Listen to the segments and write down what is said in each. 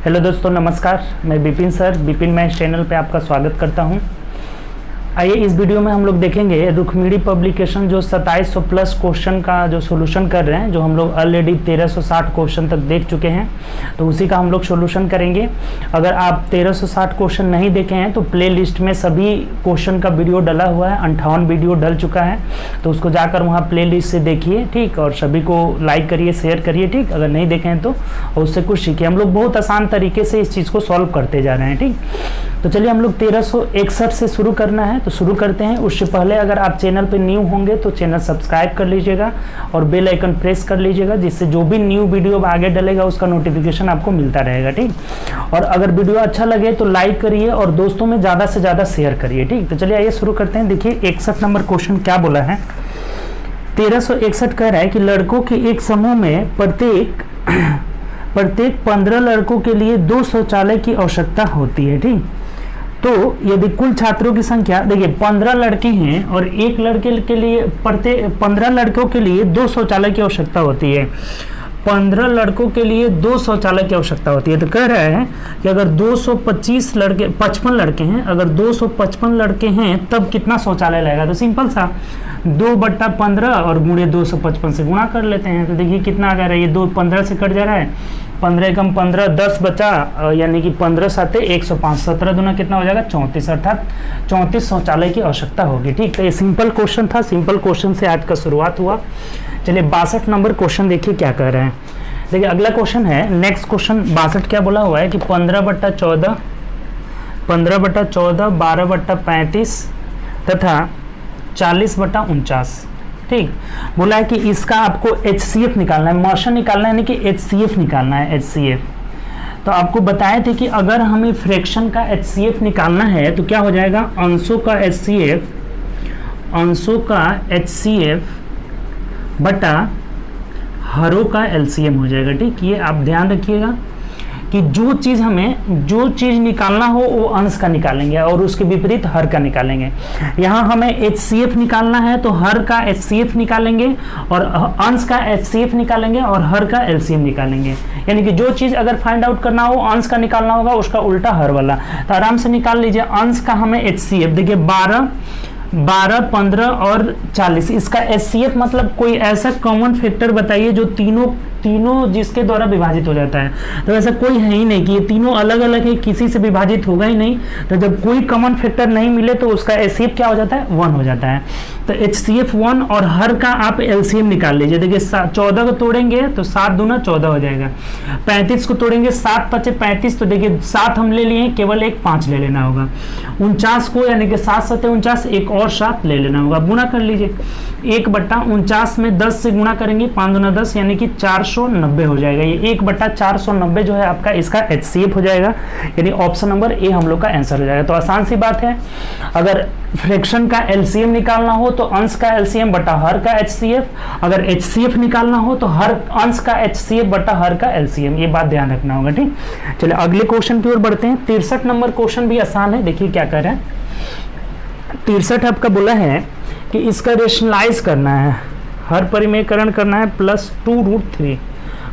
Hello दोस्तों, नमस्कार। मैं Bipin sir, Bipin maths channel पे आपका स्वागत करता हूं। आइए इस वीडियो में हम लोग देखेंगे रुक्मिणी पब्लिकेशन जो 2700 प्लस क्वेश्चन का जो सॉल्यूशन कर रहे हैं, जो हम लोग ऑलरेडी 1360 क्वेश्चन तक देख चुके हैं, तो उसी का हम लोग सॉल्यूशन करेंगे। अगर आप 1360 क्वेश्चन नहीं देखे हैं तो प्ले लिस्ट में सभी क्वेश्चन का वीडियो डला हुआ है, 58 वीडियो डल चुका है, तो उसको जाकर वहाँ प्ले लिस्ट से देखिए, ठीक। और सभी को लाइक करिए, शेयर करिए, ठीक। अगर नहीं देखे हैं तो उससे कुछ सीखिए। हम लोग बहुत आसान तरीके से इस चीज़ को सॉल्व करते जा रहे हैं, ठीक। तो चलिए हम लोग 1361 से शुरू करना है, तो शुरू करते हैं। उससे पहले अगर आप चैनल पे न्यू होंगे तो चैनल सब्सक्राइब कर लीजिएगा और बेल आइकन प्रेस कर लीजिएगा, जिससे जो भी न्यू वीडियो आगे डलेगा उसका नोटिफिकेशन आपको मिलता रहेगा, ठीक। और अगर वीडियो अच्छा लगे तो लाइक करिए और दोस्तों में ज़्यादा से ज़्यादा शेयर करिए, ठीक। तो चलिए आइए शुरू करते हैं। देखिए 61 नंबर क्वेश्चन क्या बोला है। 1361 कह रहा है कि लड़कों के एक समूह में प्रत्येक 15 लड़कों के लिए 2 शौचालय की आवश्यकता होती है, ठीक। तो यदि कुल छात्रों की संख्या, देखिए 15 लड़के हैं और एक लड़के के लिए प्रत्येक 15 लड़कों के लिए 2 शौचालय की आवश्यकता होती है। 15 लड़कों के लिए 2 शौचालय की आवश्यकता होती है। तो कह रहा है कि अगर 225 लड़के 55 लड़के हैं, अगर 255 लड़के हैं तब कितना शौचालय लगेगा। तो सिंपल सा 2/15 और गुणे 255 से गुणा कर लेते हैं। तो देखिए कितना आ जा रहा है, ये 2 15 से कट जा रहा है, 15 कम 15 10 बचा, यानी कि 15 7 105, 17 दूना कितना हो जाएगा 34, अर्थात 34 शौचालय की आवश्यकता होगी, ठीक। तो ये सिंपल क्वेश्चन था, सिंपल क्वेश्चन से आज का शुरुआत हुआ। चलिए 62 नंबर क्वेश्चन देखिए क्या कह रहे हैं। देखिए अगला क्वेश्चन है, नेक्स्ट क्वेश्चन 62 क्या बोला हुआ है कि 15/14, 12/35 तथा 40/49, ठीक। बोला है कि इसका आपको HCF निकालना है, मोशन निकालना है, यानी कि HCF निकालना है, HCF। तो आपको बताए थे कि अगर हमें फ्रैक्शन का HCF निकालना है तो क्या हो जाएगा, अंशों का HCF बटा हरों का LCM हो जाएगा, ठीक। ये आप ध्यान रखिएगा कि जो चीज़ निकालना हो वो अंश का निकालेंगे और उसके विपरीत हर का निकालेंगे। यहाँ हमें HCF निकालना है तो हर का HCF निकालेंगे और अंश का HCF निकालेंगे और हर का LCM निकालेंगे। यानी कि जो चीज़ अगर फाइंड आउट करना हो अंश का निकालना होगा, उसका उल्टा हर वाला। तो आराम से निकाल लीजिए। अंश का हमें HCF देखिए 12, 15 और 40, इसका HCF मतलब कोई ऐसा कॉमन फैक्टर बताइए जो तीनों जिसके द्वारा विभाजित हो जाता है। तो ऐसा कोई है ही नहीं कि ये तीनों अलग अलग है, किसी से विभाजित होगा ही नहीं। तो जब कोई कॉमन फैक्टर नहीं मिले तो उसका HCF क्या हो जाता है, 1 हो जाता है। तो HCF 1 और हर का आप LCM निकाल लीजिए। देखिए 14 को तोड़ेंगे तो 7 दूना 14 हो जाएगा। 35 को तोड़ेंगे 7 5 35, तो देखिए 7 हम ले लिए, केवल एक 5 ले लेना होगा। 49 को यानी कि 7 7 49, एक और 7 ले लेना होगा। गुणा कर लीजिए, 1/49 में 10 से गुणा करेंगे, 5 दूना 10 यानी कि 490 हो जाएगा। ये 1/490 जो है आपका इसका HCF हो जाएगा, यानी ऑप्शन नंबर ए हम लोग का आंसर हो जाएगा। तो आसान सी बात है, अगर फ्रैक्शन का LCM निकालना हो तो अंश का LCM बटा हर का HCF, अगर HCF निकालना हो तो हर अंश का HCF बटा हर का LCM, ये बात ध्यान रखना होगा, ठीक। चलिए अगले क्वेश्चन की ओर बढ़ते हैं। 63 नंबर क्वेश्चन भी आसान है, देखिए क्या कर रहे हैं। 63 आपका बोला है कि इसका रेशनलाइज करना है, हर परिमेयकरण करना है +2√3।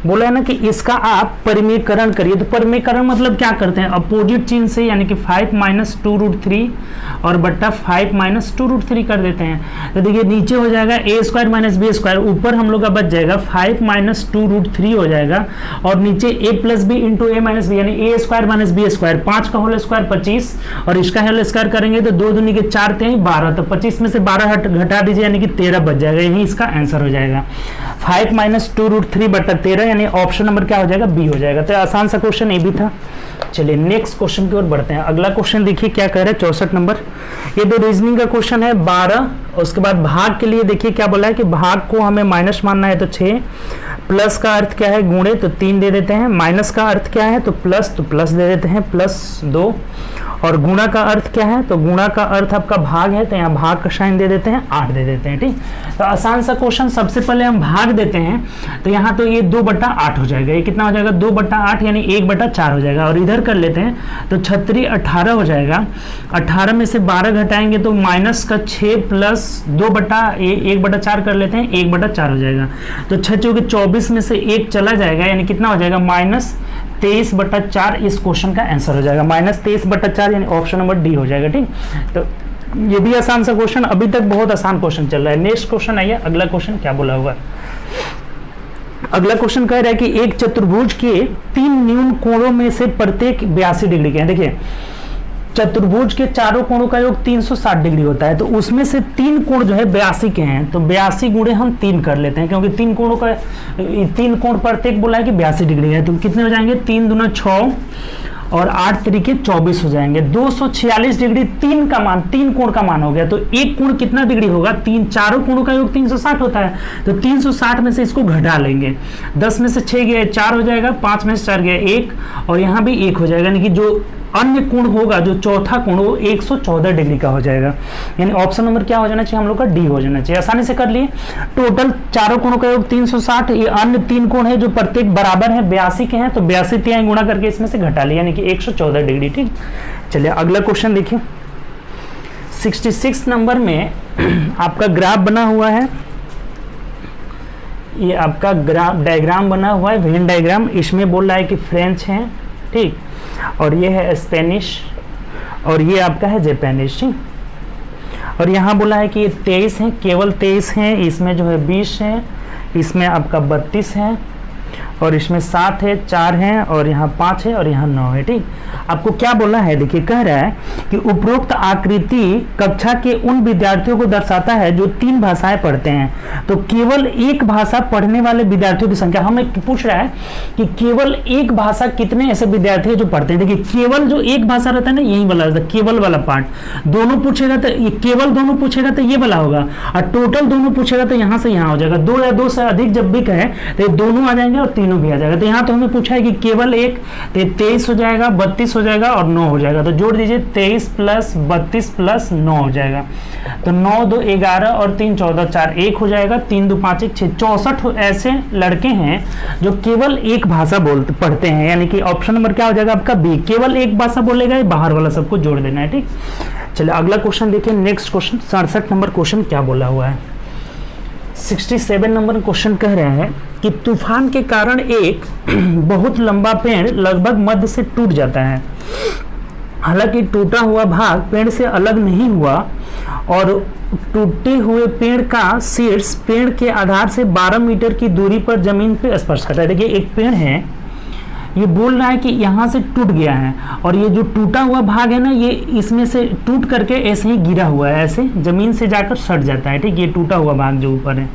बोला है ना कि इसका आप परिमेयकरण करिए। तो परिमेयकरण मतलब क्या करते हैं, अपोजिट चिन्ह से, यानी कि 5 - 2√3 और बट्टा 5 - 2√3 कर देते हैं। तो देखिए नीचे हो जाएगा a² - b², ऊपर हम लोग का बच जाएगा 5 - 2√3 हो जाएगा, और नीचे a + b × a - b, यानी a² - b², 5 का होल स्क्वायर 25 और इसका होल स्क्वायर करेंगे तो 2 दूनी के 4 3 12, तो 25 में से 12 घटा दीजिए, यानी कि 13 बच जाएगा। यही इसका आंसर हो जाएगा, 5 - 2√3 बटा 13, यानी ऑप्शन नंबर क्या हो जाएगा, बी हो जाएगा। तो आसान सा क्वेश्चन ये भी था। चलिए नेक्स्ट क्वेश्चन की ओर बढ़ते हैं। अगला क्वेश्चन देखिए क्या कह रहे हैं, 64 नंबर। ये दो रीजनिंग का क्वेश्चन है, 12, उसके बाद भाग के लिए देखिए क्या बोला है कि भाग को हमें माइनस मानना है तो 6, प्लस का अर्थ क्या है गुणे, तो 3 दे देते हैं, माइनस का अर्थ क्या है तो प्लस दे देते हैं +2, और गुणा का अर्थ क्या है, तो गुणा का अर्थ आपका भाग है, तो यहाँ भाग का साइन दे देते हैं, 8 दे देते हैं, ठीक। तो आसान सा क्वेश्चन, सबसे पहले हम भाग देते हैं, तो यहाँ तो ये 2/8 हो जाएगा। ये कितना हो जाएगा, 2/8 यानी 1/4 हो जाएगा। और इधर कर लेते हैं तो 6 18 हो जाएगा। 18 में से 12 घटाएंगे तो माइनस का 6 + 1/4 कर लेते हैं, 1/4 हो जाएगा। तो 6 × 24 में से 1 चला जाएगा, यानी कितना हो जाएगा 23/4 इस क्वेश्चन का आंसर हो जाएगा। -23/4 यानी ऑप्शन नंबर डी हो जाएगा। ठीक, तो ये भी आसान सा क्वेश्चन, अभी तक बहुत आसान क्वेश्चन चल रहा है। नेक्स्ट क्वेश्चन आइए, अगला क्वेश्चन क्या बोला हुआ है। अगला क्वेश्चन कह रहा है कि एक चतुर्भुज के 3 न्यून कोणों में से प्रत्येक 82 डिग्री के हैं। देखिए, चतुर्भुज के चारों कोणों का योग 360 डिग्री होता है, तो उसमें से 3 कोण जो है 82 के हैं, तो 82 गुणे हम 3 कर लेते हैं, क्योंकि 3 कोणों का 3 कोण प्रत्येक बोला है कि 82 डिग्री है, तो कितने हो जाएंगे, 3 दूना 6 और 8 तरीके 24 हो जाएंगे। 246 डिग्री 3 का मान, 3 कोण का मान हो गया। तो एक कोण कितना डिग्री होगा, 3 चारों कोणों का योग 360 होता है, तो 360 में से इसको घटा लेंगे। 10 में से 6 गया 4 हो जाएगा, 5 में से 4 गया 1 और यहाँ भी 1 हो जाएगा, यानी कि जो अन्य कोण होगा, जो चौथा कोण वो 114 डिग्री का हो जाएगा। यानी ऑप्शन नंबर क्या हो जाना चाहिए हम लोग का, डी हो जाना चाहिए। आसानी से कर लिए। टोटल चारों कोणों का योग 360, ये अन्य 3 कोण है जो प्रत्येक बराबर है 82 के हैं, तो 82 तिहाई गुणा करके इसमें से घटा लिया, यानी कि 114 डिग्री। ठीक, चलिए अगला क्वेश्चन देखिए। 66 नंबर में आपका ग्राफ बना हुआ है, ये आपका ग्राफ डायग्राम बना हुआ है, वेन डायग्राम। इसमें बोल रहा है कि फ्रेंच है, ठीक, और ये है स्पेनिश और ये आपका है जापानीज। ठीक, और यहाँ बोला है कि ये 23 है, केवल 23 है, इसमें जो है 20 है, इसमें आपका 32 है और इसमें 7 है, 4 है और यहाँ 5 है और यहाँ 9 है। ठीक, आपको क्या बोला है, देखिए कह रहा है कि उपरोक्त आकृति कक्षा के उन विद्यार्थियों को दर्शाता है जो 3 भाषाएं पढ़ते हैं, तो केवल एक भाषा पढ़ने वाले विद्यार्थियों की संख्या। हमें पूछ रहा है कि केवल एक भाषा कितने ऐसे विद्यार्थी हैं जो पढ़ते हैं। देखिए, केवल जो एक भाषा रहता है ना, यही वाला रहता है, केवल वाला पार्ट। दोनों पूछेगा तो ये केवल दोनों पूछेगा तो ये वाला होगा, और टोटल दोनों पूछेगा तो यहाँ से यहाँ हो जाएगा। 2 या 2 से अधिक जब भी कहे तो ये दोनों आ जाएंगे और तीनों भी आ जाएगा। तो यहाँ तो हमें पूछा है कि केवल एक, तो 23 हो जाएगा, 32 हो जाएगा और 9 हो जाएगा, तो जोड़ दीजिए 23 + 32 + 9 हो जाएगा। तो 9 2 11 और 3 14 4 1 हो जाएगा, 3 2 5 1 6 64 ऐसे लड़के हैं जो केवल एक भाषा पढ़ते हैं, यानी कि ऑप्शन नंबर क्या हो जाएगा आपका बी, केवल एक भाषा बोलेगा, बाहर वाला सबको जोड़ देना है। ठीक, चलिए अगला क्वेश्चन देखिए। नेक्स्ट क्वेश्चन 67 नंबर क्वेश्चन क्या बोला हुआ है। 67 नंबर क्वेश्चन कह रहे हैं कि तूफान के कारण एक बहुत लंबा पेड़ लगभग मध्य से टूट जाता है। हालांकि टूटा हुआ भाग पेड़ से अलग नहीं हुआ और टूटे हुए पेड़ का शीर्ष पेड़ के आधार से 12 मीटर की दूरी पर जमीन पर स्पर्श करता है। देखिए, एक पेड़ है, ये बोल रहा है कि यहाँ से टूट गया है और ये जो टूटा हुआ भाग है ना, ये इसमें से टूट करके ऐसे ही गिरा हुआ है, ऐसे जमीन से जाकर सट जाता है। ठीक, ये टूटा हुआ भाग जो ऊपर है,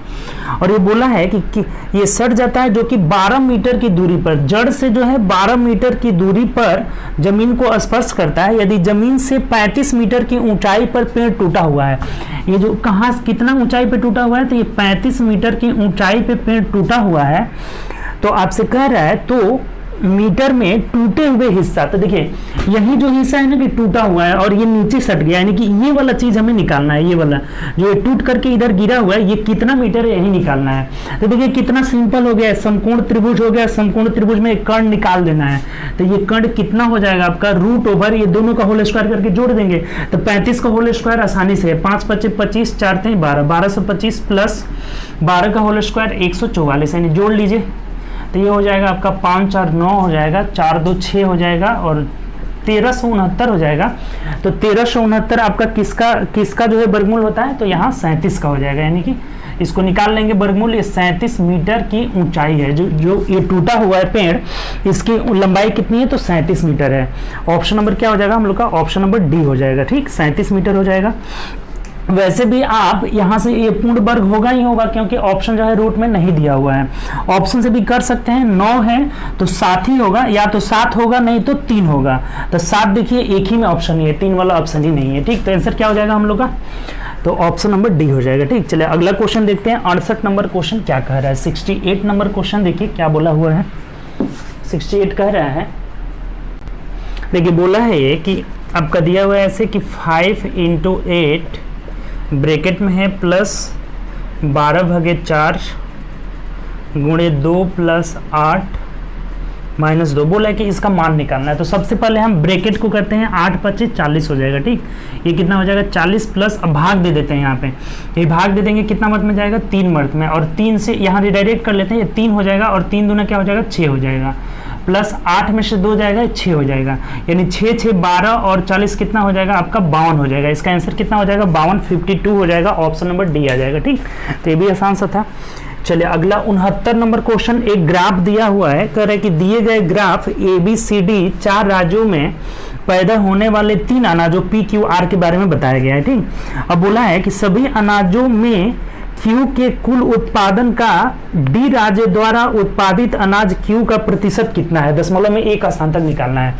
और ये बोला है कि ये सट जाता है जो कि 12 मीटर की दूरी पर, जड़ से जो है 12 मीटर की दूरी पर जमीन को स्पर्श करता है। यदि जमीन से 35 मीटर की ऊंचाई पर पेड़ टूटा हुआ है, ये जो कहाँ कितना ऊंचाई पे टूटा हुआ है, तो ये 35 मीटर की ऊंचाई पे पेड़ टूटा हुआ है, तो आपसे कह रहा है तो मीटर में टूटे हुए हिस्सा, तो देखिए यही जो हिस्सा है ना कि टूटा हुआ है और ये नीचे सट गया, यानी कि ये वाला चीज हमें निकालना है, ये वाला जो टूट करके इधर गिरा हुआ है, ये कितना मीटर है यही निकालना है। तो देखिए कितना सिंपल हो गया, समकोण त्रिभुज हो गया, समकोण त्रिभुज में एक कर्ण निकाल देना है, तो ये कर्ण कितना हो जाएगा आपका √, ये दोनों का होल स्क्वायर करके जोड़ देंगे, तो 35 का होल स्क्वायर आसानी से 5 × 5 = 25, 4 × 3 = 12, 1225 प्लस 12 का होल स्क्वायर 144, यानी जोड़ लीजिए, तो ये हो जाएगा आपका 5 × 4 = 9 हो जाएगा, 4 × 2 = 6 हो जाएगा और 1369 हो जाएगा। तो 1369 आपका किसका जो है वर्गमूल होता है, तो यहाँ 37 का हो जाएगा, यानी कि इसको निकाल लेंगे वर्गमूल। ये 37 मीटर की ऊंचाई है, जो ये टूटा हुआ है पेड़, इसकी लंबाई कितनी है, तो 37 मीटर है। ऑप्शन नंबर क्या हो जाएगा हम लोग का, ऑप्शन नंबर डी हो जाएगा। ठीक, 37 मीटर हो जाएगा। वैसे भी आप यहाँ से ये पूर्ण वर्ग होगा ही होगा, क्योंकि ऑप्शन जो है रूट में नहीं दिया हुआ है, ऑप्शन से भी कर सकते हैं। 9 है तो 7 ही होगा, या तो 7 होगा नहीं तो 3 होगा, तो 7 देखिए एक ही में ऑप्शन ही है, 3 वाला ऑप्शन ही नहीं है। ठीक, तो आंसर क्या हो जाएगा हम लोग का, तो ऑप्शन नंबर डी हो जाएगा। ठीक, चलिए अगला क्वेश्चन देखते हैं। 68 नंबर क्वेश्चन क्या कह रहा है। 68 नंबर क्वेश्चन देखिए क्या बोला हुआ है। 68 कह रहा है, देखिए बोला है ये कि आपका दिया हुआ है ऐसे कि 5 × 8 ब्रैकेट में है प्लस 12/4 गुणे 2 + 8 - 2, बोला है कि इसका मान निकालना है। तो सबसे पहले हम ब्रैकेट को करते हैं, 8 × 25 = 40 हो जाएगा। ठीक, ये कितना हो जाएगा 40 प्लस, अब भाग दे देते हैं, यहाँ पे ये भाग दे देंगे, कितना मत में जाएगा 3 मर्त में, और 3 से यहाँ रिडायरेक्ट कर लेते हैं, ये 3 हो जाएगा और 3 दूना क्या हो जाएगा 6 हो जाएगा, प्लस 8 में से 2 जाएगा 6 हो जाएगा, यानी 6 6 12 और 40 कितना हो जाएगा आपका 52 हो जाएगा। इसका आंसर कितना हो जाएगा 52 52 हो जाएगा, ऑप्शन नंबर डी आ जाएगा। ठीक, तो ये भी आसान सा था। चलिए अगला 69 नंबर क्वेश्चन, एक ग्राफ दिया हुआ है, कह रहा है कि दिए गए ग्राफ ABCD 4 राज्यों में पैदा होने वाले 3 अनाजों PQR के बारे में बताया गया है। ठीक, अब बोला है कि सभी अनाजों में Q के कुल उत्पादन का D राज्य द्वारा उत्पादित अनाज Q का प्रतिशत कितना है, दशमलव में 1 स्थान तक निकालना है।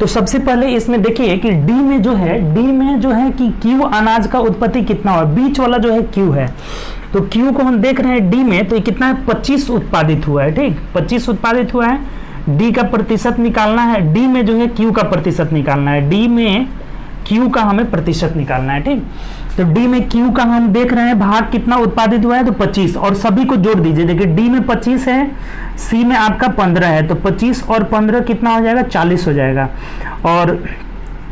तो सबसे पहले इसमें देखिए कि D में जो है कि Q अनाज का उत्पत्ति कितना हुआ, बीच वाला जो है Q है, तो Q को हम देख रहे हैं D में, तो ये कितना है 25 उत्पादित हुआ है। ठीक, 25 उत्पादित हुआ है, D का प्रतिशत निकालना है, D में जो है Q का प्रतिशत निकालना है, D में Q का हमें प्रतिशत निकालना है। ठीक, तो D में Q का हम देख रहे हैं भाग कितना उत्पादित हुआ है, तो 25, और सभी को जोड़ दीजिए। देखिए D में 25 है, C में आपका 15 है, तो 25 और 15 कितना हो जाएगा 40 हो जाएगा, और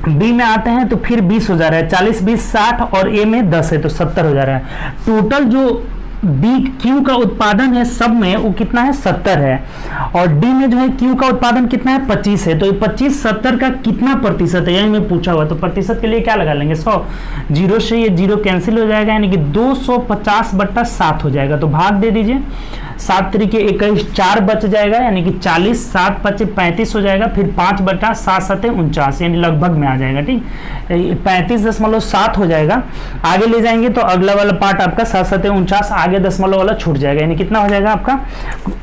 B में आते हैं तो फिर 20 हो जा रहा है, 40 20 60, और A में 10 है तो 70 हो जा रहा है। टोटल जो Q का उत्पादन है सब में वो कितना है 70 है, और D में जो है Q का उत्पादन कितना है 25 है, तो ये 25 70 का कितना प्रतिशत है, यही में पूछा हुआ। तो प्रतिशत के लिए क्या लगा लेंगे 100, 0 से ये 0 कैंसिल हो जाएगा, यानी कि 250/7 हो जाएगा, तो भाग दे दीजिए, 7 तरीके 21, 4 बच जाएगा, यानी कि 40, 7 5 35 हो जाएगा, फिर 5/7 7 49, यानी लगभग में आ जाएगा। ठीक, 35.7 हो जाएगा। आगे ले जाएंगे तो अगला वाला पार्ट आपका 7 7 49, आगे दशमलव वाला छूट जाएगा, यानी कितना हो जाएगा आपका,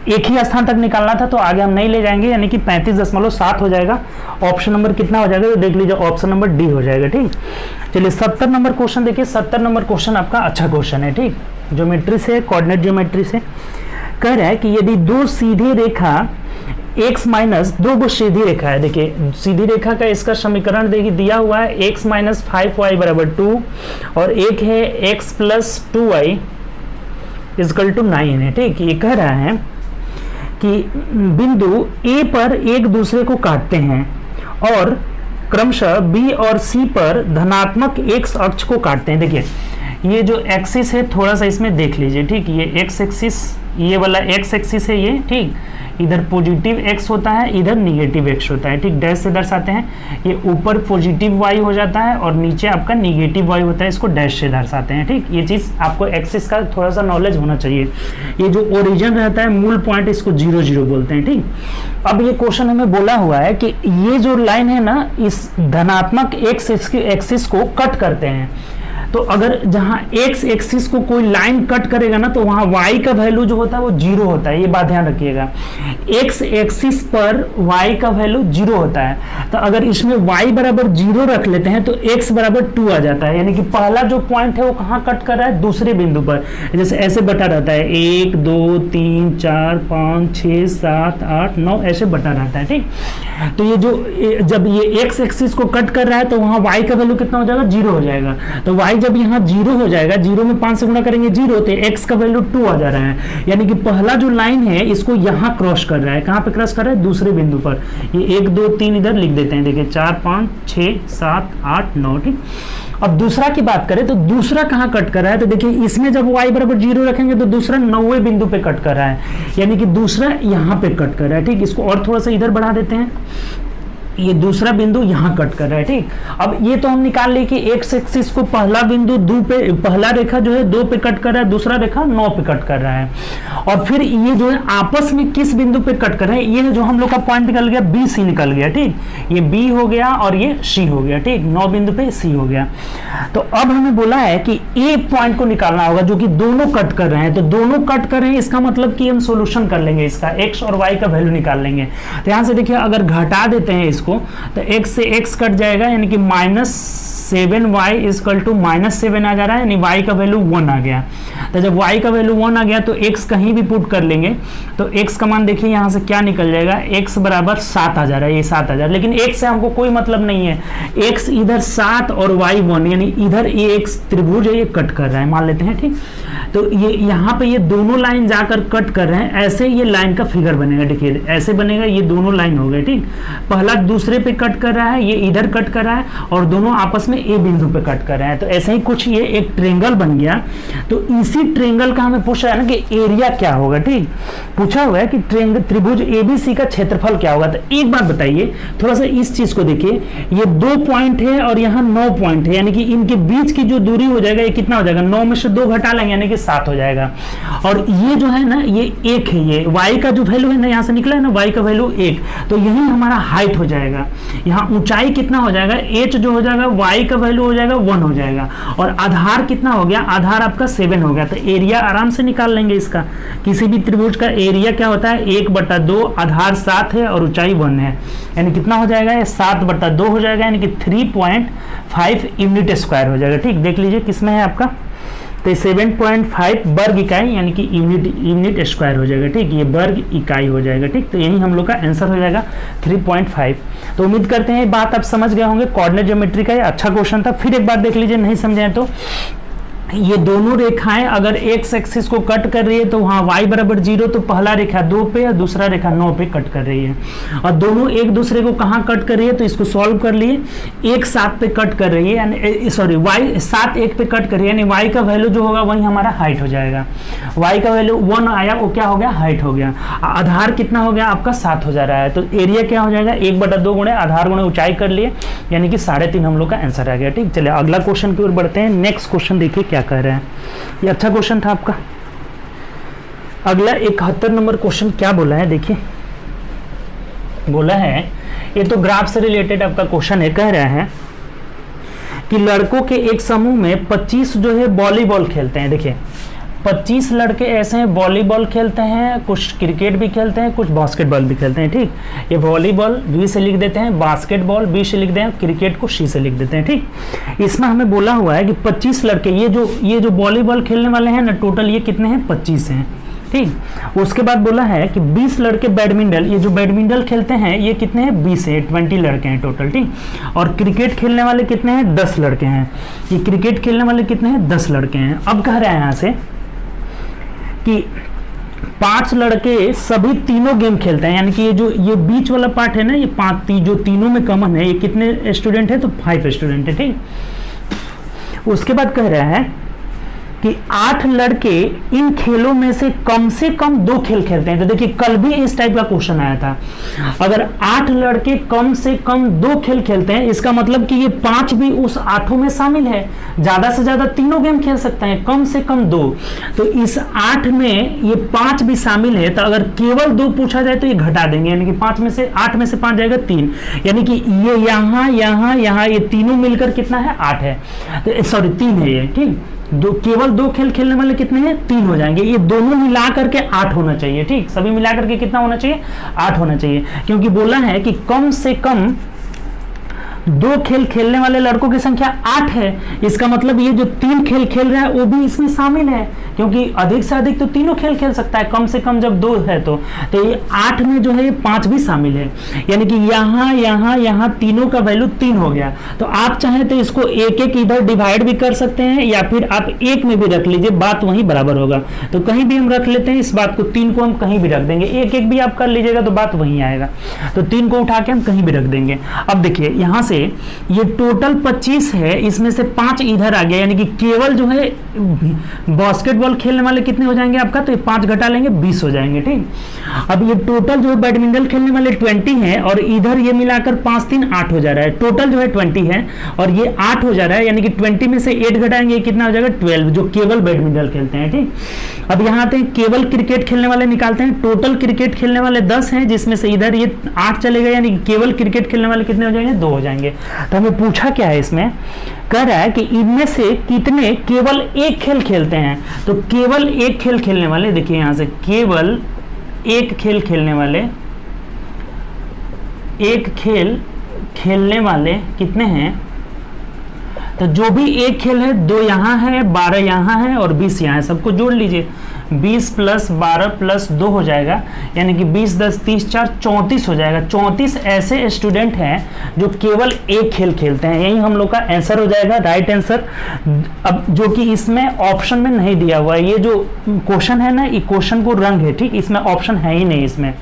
एक ही स्थान तक निकालना था तो आगे हम नहीं ले जाएंगे, यानी कि 35.7 हो जाएगा। ऑप्शन नंबर कितना हो जाएगा, तो देख लीजिए ऑप्शन नंबर डी हो जाएगा। ठीक, चलिए 70 नंबर क्वेश्चन देखिए, 70 नंबर क्वेश्चन आपका अच्छा क्वेश्चन है। ठीक, ज्योमेट्री से, कोऑर्डिनेट ज्योमेट्री से कह रहा है कि यदि दो सीधी रेखा x माइनस 2 गो सीधी रेखा है, देखिए सीधी रेखा का इसका समीकरण देखिए दिया हुआ है, x माइनस 5y बराबर 2, और एक है x plus 2y is equal to 9 है। ठीक, ये कह रहा है कि बिंदु A पर एक दूसरे को काटते हैं और क्रमशः B और C पर धनात्मक x अक्ष को काटते हैं। देखिए ये जो एक्सिस है थोड़ा सा इसमें देख लीजिए। ठीक, ये x एक्सिस, ये वाला x एक्सिस है ये। ठीक, इधर पॉजिटिव x होता है, इधर निगेटिव x होता है। ठीक, डैश से दर्शाते हैं, ये ऊपर पॉजिटिव y हो जाता है और नीचे आपका निगेटिव y होता है, इसको डैश से दर्शाते हैं। ठीक, ये चीज़ आपको एक्सिस का थोड़ा सा नॉलेज होना चाहिए। ये जो ओरिजिन रहता है, मूल पॉइंट, इसको 0 0 बोलते हैं। ठीक, अब ये क्वेश्चन हमें बोला हुआ है कि ये जो लाइन है ना, इस धनात्मक x एक्सिस को कट करते हैं, तो अगर जहां x एक्सिस को कोई लाइन कट करेगा ना, तो वहां y का वैल्यू जो होता है वो 0 होता है, ये बात ध्यान रखिएगा। x एक्सिस पर y का वैल्यू 0 होता है, तो अगर इसमें y बराबर 0 रख लेते हैं तो x बराबर 2 आ जाता है, यानी कि पहला जो पॉइंट है वो कहाँ कट कर रहा है, दूसरे बिंदु पर। जैसे ऐसे बटा रहता है 1 2 3 4 5 6 7 8 9 ऐसे बटा रहता है। ठीक, तो ये जो जब ये x एक्सिस को कट कर रहा है तो वहां y का वैल्यू कितना हो जाएगा 0 हो जाएगा। तो y जब यहाँ 0 हो जाएगा, 0 में 5 से गुणा करेंगे 0, तो x का वैल्यू 2 आ जा रहा है, यानी कि पहला जो लाइन है इसको यहाँ क्रॉस कर रहा है। कहाँ पे क्रॉस कर रहा है, दूसरे बिंदु पर। ये 1 2 3 इधर लिख देते हैं, देखिए 4 5 6 7 8 9। ठीक, अब दूसरा की बात करें तो दूसरा कहाँ कट कर रहा है, तो देखिए इसमें जब y बराबर 0 रखेंगे तो दूसरा 9वें बिंदु पे कट कर रहा है, यानी कि दूसरा यहाँ पे कट कर रहा है। ठीक, इसको और थोड़ा सा इधर बढ़ा देते हैं, ये दूसरा बिंदु यहाँ कट कर रहा है। ठीक, अब ये तो हम निकाल लिए कि x एक्सिस को पहला बिंदु 2 पे, पहला रेखा जो है 2 पे कट कर रहा है, दूसरा रेखा 9 पे कट कर रहा है, और फिर ये जो है आपस में किस बिंदु पे कट कर रहे हैं, ये जो हम लोग का पॉइंट निकल गया B C निकल गया। ठीक, ये B हो गया और ये C हो गया। ठीक, 9 बिंदु पे C हो गया। तो अब हमें बोला है कि A पॉइंट को निकालना होगा, जो कि दोनों कट कर रहे हैं, तो दोनों कट कर रहे हैं, इसका मतलब कि हम सोल्यूशन कर लेंगे, इसका x और y का वैल्यू निकाल लेंगे। तो यहाँ से देखिए अगर घटा देते हैं इसको, तो x से x कट जाएगा, यानी कि -7y इजकल टू -7 आ जा रहा है, यानी y का वैल्यू 1 आ गया। तो जब y का वैल्यू 1 आ गया तो x कहीं भी पुट कर लेंगे, तो x का मान देखिए यहाँ से क्या निकल जाएगा, x बराबर 7 आ जा रहा है, ये 7 आ जा रहा है, लेकिन x से हमको कोई मतलब नहीं है, x इधर 7 और y 1, यानी इधर ये x त्रिभुज है, ये कट कर रहा है, मान लेते हैं। ठीक, तो ये यहाँ पे ये दोनों लाइन जाकर कट कर रहे हैं, ऐसे ये लाइन का फिगर बनेगा। देखिए ऐसे बनेगा, ये दोनों लाइन हो गए, ठीक। पहला दूसरे पे कट कर रहा है, ये इधर कट कर रहा है, और दोनों आपस में ए बिंदु पे कट कर रहे हैं। तो ऐसे ही कुछ ये एक ट्रेंगल बन गया। तो इसी ट्रेंगल का हमें पूछ रहा है ना कि एरिया क्या होगा, ठीक। पूछा हुआ है कि त्रिभुज एबीसी का क्षेत्रफल क्या होगा। तो एक बात बताइए, थोड़ा सा इस चीज को देखिए, ये 2 पॉइंट है और यहाँ 9 पॉइंट है, यानी कि इनके बीच की जो दूरी हो जाएगा ये कितना हो जाएगा, 9 में से 2 घटा लेंगे यानी कि 7 हो जाएगा। और ये जो है ना ये 1 है, ये y का जो वैल्यू है ना, यहाँ से निकला है ना y का वैल्यू 1, तो यही हमारा हाइट हो जाएगा। यहाँ ऊंचाई कितना हो जाएगा, h जो हो जाएगा y का वैल्यू हो जाएगा 1 हो जाएगा, और आधार कितना हो गया, आधार आपका 7 हो गया। तो एरिया आराम से निकाल लेंगे इसका। किसी भी त्रिभुज का एरिया क्या होता है, 1/2, आधार 7 है और ऊंचाई 1 है, यानी कितना हो जाएगा, ये 7/2 हो जाएगा, यानी कि 3.5 यूनिट स्क्वायर हो जाएगा, ठीक। देख लीजिए किसमें है आपका, तो 7.5 वर्ग इकाई यानी कि यूनिट स्क्वायर हो जाएगा, ठीक। ये वर्ग इकाई हो जाएगा, ठीक। तो यही हम लोग का आंसर हो जाएगा 3.5। तो उम्मीद करते हैं बात आप समझ गए होंगे। कोऑर्डिनेट ज्योमेट्री का ये अच्छा क्वेश्चन था। फिर एक बार देख लीजिए, नहीं समझे तो ये दोनों रेखाएं अगर एक्स एक्सिस को कट कर रही है तो वहाँ y बराबर 0, तो पहला रेखा 2 पे और दूसरा रेखा 9 पे कट कर रही है, और दोनों एक दूसरे को कहाँ कट कर रही है, तो इसको सॉल्व कर लिए। 1 7 पे कट कर रही है, यानी सॉरी y 7 1 पे कट कर रही है, यानी y का वैल्यू जो होगा वही हमारा हाइट हो जाएगा। y का वैल्यू 1 आया, वो क्या हो गया, हाइट हो गया। आधार कितना हो गया आपका 7 हो जा रहा है, तो एरिया क्या हो जाएगा, 1/2 गुणे आधार गुणे ऊंचाई कर लिए, यानी कि 3.5 हम लोग का आंसर आ गया, ठीक। चलिए अगला क्वेश्चन की ओर बढ़ते हैं। नेक्स्ट क्वेश्चन देखिए क्या कह रहे हैं, ये अच्छा क्वेश्चन था आपका। अगला 71 नंबर क्वेश्चन क्या बोला है, देखिए बोला है, ये तो ग्राफ से रिलेटेड आपका क्वेश्चन है। कह रहा है कि लड़कों के एक समूह में 25 जो है वॉलीबॉल खेलते हैं। देखिए 25 लड़के ऐसे हैं वॉलीबॉल खेलते हैं, कुछ क्रिकेट भी खेलते हैं, कुछ बास्केटबॉल भी खेलते हैं, ठीक। ये वॉलीबॉल बी से लिख देते हैं, बास्केटबॉल बी से लिख देते हैं, क्रिकेट को सी से लिख देते हैं, ठीक। इसमें हमें बोला हुआ है कि 25 लड़के, ये जो वॉलीबॉल खेलने वाले हैं ना, टोटल ये कितने हैं, 25 हैं, ठीक। उसके बाद बोला है कि 20 लड़के बैडमिंटन, ये जो बैडमिंटन खेलते हैं ये कितने हैं, 20 है, 20 लड़के हैं टोटल, ठीक। और क्रिकेट खेलने वाले कितने हैं, 10 लड़के हैं। ये क्रिकेट खेलने वाले कितने हैं, 10 लड़के हैं। अब कह रहे हैं यहाँ से कि 5 लड़के सभी तीनों गेम खेलते हैं, यानी कि ये बीच वाला पार्ट है ना, ये 5 जो तीनों में कॉमन है, ये कितने स्टूडेंट है, तो 5 स्टूडेंट है, ठीक। उसके बाद कह रहा है कि 8 लड़के इन खेलों में से कम 2 खेल खेलते हैं। तो देखिए कल भी इस टाइप का क्वेश्चन आया था, अगर 8 लड़के कम से कम 2 खेल खेलते हैं, इसका मतलब कि ये 5 भी उस 8 में शामिल है। ज्यादा से ज्यादा तीनों गेम खेल सकते हैं, कम से कम 2, तो इस 8 में ये 5 भी शामिल है। तो अगर केवल 2 पूछा जाए तो ये घटा देंगे, यानी कि 8 में से 5 जाएगा 3, यानी कि ये यहाँ ये तीनों मिलकर कितना है, 8 है, तो सॉरी 3 है ये, ठीक। केवल 2 खेल खेलने वाले कितने हैं, 3 हो जाएंगे। ये दोनों मिला करके 8 होना चाहिए, ठीक। सभी मिला करके कितना होना चाहिए, 8 होना चाहिए, क्योंकि बोला है कि कम से कम 2 खेल खेलने वाले लड़कों की संख्या 8 है। इसका मतलब ये जो 3 खेल खेल रहा है वो भी इसमें शामिल है, क्योंकि अधिक से अधिक तो तीनों खेल खेल सकता है, कम से कम जब 2 है तो ये 8 में जो है ये 5 भी शामिल है, यानी कि यहाँ तीनों का वैल्यू 3 हो गया। तो आप चाहे तो इसको एक इधर डिवाइड भी कर सकते हैं, या फिर आप 1 में भी रख लीजिए, बात वहीं बराबर होगा। तो कहीं भी हम रख लेते हैं इस बात को, 3 को हम कहीं भी रख देंगे, 1 भी आप कर लीजिएगा तो बात वहीं आएगा। तो 3 को उठा के हम कहीं भी रख देंगे। अब देखिए यहाँ से ये टोटल 25 है, इसमें से 5 इधर आ गया, यानी कि केवल जो है बास्केटबॉल खेलने वाले कितने हो जाएंगे आपका, तो ये 5 घटा लेंगे 20 हो जाएंगे, ठीक। अब ये टोटल जो बैडमिंटन खेलने वाले 20 हैं, और इधर ये मिलाकर 5 3 8 हो जा रहा है, टोटल जो है 20 है और ये 8 हो जा रहा है, यानी कि 20 में से 8 घटाएंगे कितना हो जाएगा, 12, जो केवल बैडमिंटन खेलते हैं, ठीक। अब यहाँ आते हैं केवल क्रिकेट खेलने वाले निकालते हैं। टोटल क्रिकेट खेलने वाले 10 हैं, जिसमें से इधर ये 8 चले गए, यानी केवल क्रिकेट खेलने वाले कितने हो जाएंगे, 2 हो जाएंगे। तो हमें पूछा क्या है, इसमें कह रहा है कि इनमें से कितने केवल 1 खेल खेलते हैं। तो केवल 1 खेल खेलने वाले, देखिए यहां से केवल 1 खेल खेलने वाले, 1 खेल खेलने वाले कितने हैं, तो जो भी 1 खेल है, 2 यहाँ है, 12 यहाँ है और 20 यहाँ है, सबको जोड़ लीजिए। 20 प्लस 12 प्लस 2 हो जाएगा, यानी कि 20 10 30 4 34 हो जाएगा। 34 ऐसे स्टूडेंट हैं जो केवल एक खेल खेलते हैं, यही हम लोग का आंसर हो जाएगा, राइट आंसर। अब जो कि इसमें ऑप्शन में नहीं दिया हुआ है, ये जो क्वेश्चन है ना, ये क्वेश्चन को रंग है, ठीक, इसमें ऑप्शन है ही नहीं, इसमें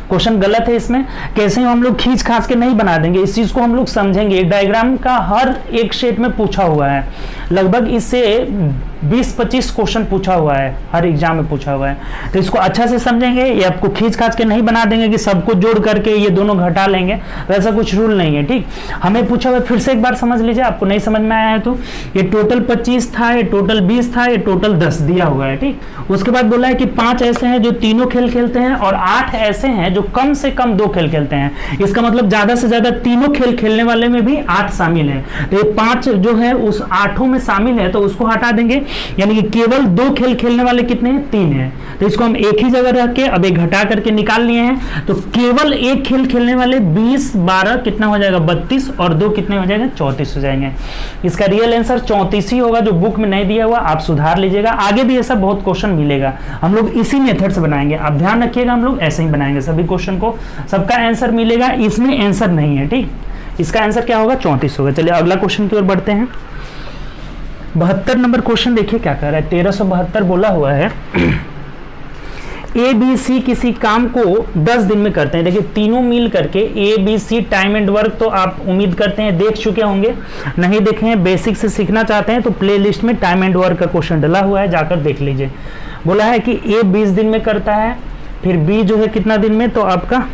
क्वेश्चन गलत है। इसमें कैसे हम लोग खींच खाच के नहीं बना देंगे, इस चीज को हम लोग समझेंगे। डायग्राम का हर एक शेट में पूछा हुआ है, लगभग इससे 20-25 क्वेश्चन पूछा हुआ है, हर एग्जाम में पूछा हुआ है, तो इसको अच्छा से समझेंगे। ये आपको खींच खाच के नहीं बना देंगे कि सबको जोड़ करके ये दोनों घटा लेंगे, वैसा कुछ रूल नहीं है, ठीक। हमें पूछा हुआ, फिर से एक बार समझ लीजिए, आपको नहीं समझ में आया है तो ये टोटल 25 था, ये टोटल 20 था, ये टोटल 10 दिया हुआ है, ठीक। उसके बाद बोला है कि 5 ऐसे हैं जो तीनों खेल खेलते हैं और 8 ऐसे हैं जो कम से कम 2 खेल खेलते हैं। इसका मतलब ज्यादा से ज्यादा तीनों खेल खेलने वाले में भी 8 शामिल है, तो ये 5 जो है उस 8 में शामिल है, तो उसको हटा देंगे, यानी कि केवल 2 खेल खेलने वाले कितने हैं, 3 हैं। तो इसको हम एक ही जगह रख के अब एक घटा करके निकाल लिए हैं, तो केवल एक खेल खेलने वाले 20 12 कितना हो जाएगा, 32, और 2 कितने हो जाएंगे, 34 हो जाएंगे। इसका रियल आंसर 34 ही होगा, जो बुक में नहीं दिया हुआ आप सुधार लीजिएगा। आगे भी ऐसा बहुत क्वेश्चन मिलेगा, हम लोग इसी मेथड से बनाएंगे, आप ध्यान रखिएगा, हम लोग ऐसे ही बनाएंगे सभी क्वेश्चन को, सबका आंसर मिलेगा, इसमें आंसर नहीं है, ठीक। इसका आंसर क्या होगा, 34 होगा। चलिए अगला क्वेश्चन की ओर बढ़ते हैं। 72 नंबर क्वेश्चन देखिए क्या कह रहा है, 1372 बोला हुआ है। ABC किसी काम को 10 दिन में करते हैं। देखिए तीनों मिल करके ABC टाइम एंड वर्क तो आप उम्मीद करते हैं देख चुके होंगे, नहीं देखे हैं बेसिक से सीखना चाहते हैं तो प्लेलिस्ट में टाइम एंड वर्क का क्वेश्चन डला हुआ है, जाकर देख लीजिए। बोला है कि A 20 दिन में करता है, फिर B जो है कितना दिन में, तो आपका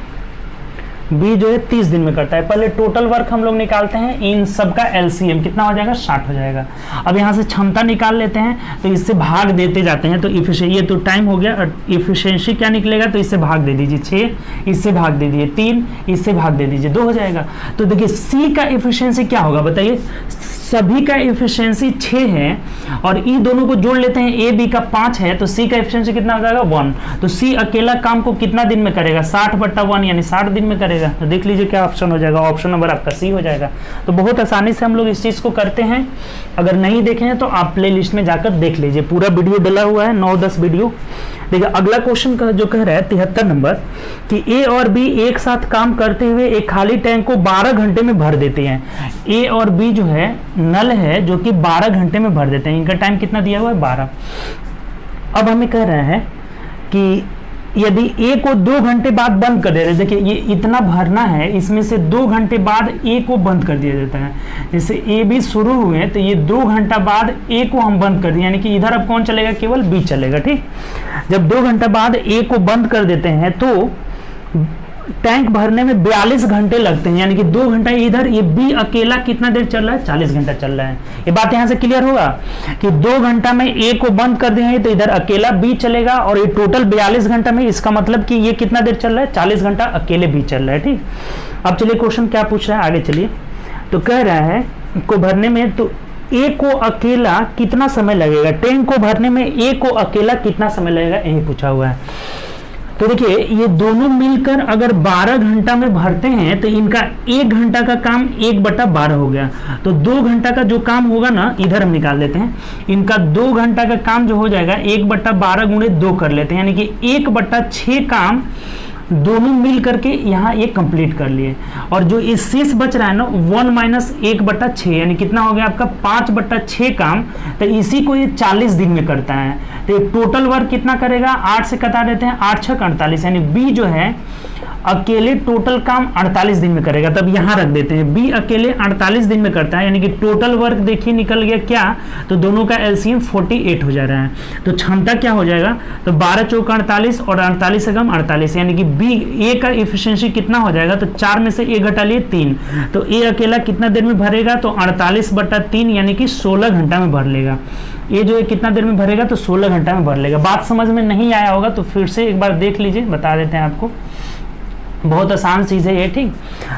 B जो है 30 दिन में करता है। पहले टोटल वर्क हम लोग निकालते हैं, इन सबका LCM कितना हो जाएगा, 60 हो जाएगा। अब यहाँ से क्षमता निकाल लेते हैं, तो इससे भाग देते जाते हैं, तो ये तो टाइम हो गया, और इफिशिएंसी क्या निकलेगा, तो इससे भाग दे दीजिए 6, इससे भाग दे दीजिए 3, इससे भाग दे दीजिए 2 हो जाएगा। तो देखिए C का इफिशिएंसी क्या होगा बताइए, सभी का इफिशिएंसी 6 है, और ई दोनों को जोड़ लेते हैं, A B का 5 है, तो C का इफिशिएंसी कितना हो जाएगा, 1। तो C अकेला काम को कितना दिन में करेगा, 60/1 यानी 60 दिन में करेगा। तो देख लीजिए क्या ऑप्शन हो जाएगा, ऑप्शन नंबर आपका C हो जाएगा। तो बहुत आसानी से हम लोग इस चीज को करते हैं, अगर नहीं देखे हैं तो आप प्ले लिस्ट में जाकर देख लीजिए, पूरा वीडियो डला हुआ है, 9-10 वीडियो। देखिए अगला क्वेश्चन का जो कह रहा है 73 नंबर, कि A और B एक साथ काम करते हुए एक खाली टैंक को 12 घंटे में भर देते हैं। A और B जो है नल है जो कि 12 घंटे में भर देते हैं, इनका टाइम कितना दिया हुआ है, 12। अब हमें कह रहा है कि यदि A को 2 घंटे बाद बंद कर दे रहे, देखिए ये इतना भरना है, इसमें से 2 घंटे बाद A को बंद कर दिया जाता है। जैसे A B शुरू हुए तो ये 2 घंटा बाद A को हम बंद कर दिए, यानी कि इधर अब कौन चलेगा, केवल B चलेगा, ठीक। जब 2 घंटा बाद A को बंद कर देते हैं तो टैंक भरने में 42 घंटे लगते हैं, यानी कि 2 घंटा इधर, ये B अकेला कितना देर चल रहा है, 40 घंटा चल रहा है। ये बात यहाँ से क्लियर होगा कि 2 घंटा में A को बंद कर देंगे तो इधर अकेला B चलेगा, और ये टोटल 42 घंटा में, इसका मतलब कि ये कितना देर चल रहा है, 40 घंटा अकेले B चल रहा है, ठीक। अब चलिए क्वेश्चन क्या पूछ रहा है, आगे चलिए। तो कह रहा है को भरने में, तो A को अकेला कितना समय लगेगा, टैंक को भरने में A को अकेला कितना समय लगेगा, यही पूछा हुआ है। तो देखिए ये दोनों मिलकर अगर 12 घंटा में भरते हैं तो इनका 1 घंटा का काम 1/12 हो गया, तो 2 घंटा का जो काम होगा ना, इधर हम निकाल लेते हैं, इनका 2 घंटा का काम जो हो जाएगा 1/12 गुणे 2 कर लेते हैं, यानी कि 1/6 काम दोनों मिल करके यहाँ ये कंप्लीट कर लिए। और जो इस शेष बच रहा है ना 1 - 1/6 यानी कितना हो गया आपका 5/6 काम, तो इसी को ये 40 दिन में करता है। तो टोटल वर्क कितना करेगा, 8 से कटा देते हैं, 8 6 48, यानी बी जो है अकेले टोटल काम 48 दिन में करेगा। तब यहाँ रख देते हैं बी अकेले 48 दिन में करता है, यानी कि टोटल वर्क देखिए निकल गया क्या, तो दोनों का एलसीएम 48 हो जा रहा है। तो क्षमता क्या हो जाएगा, तो 12 चौका 48 और 48 से कम 48, यानी कि बी ए का इफिशिएंसी कितना हो जाएगा, तो 4 में से ए घटा लिए 3, तो ए अकेला कितना देर में भरेगा, तो 48/3 यानी कि 16 घंटा में भर लेगा। ये जो है कितना देर में भरेगा, तो 16 घंटा में भर लेगा। बात समझ में नहीं आया होगा तो फिर से एक बार देख लीजिए, बता देते हैं आपको। बहुत आसान चीज है ये, ठीक।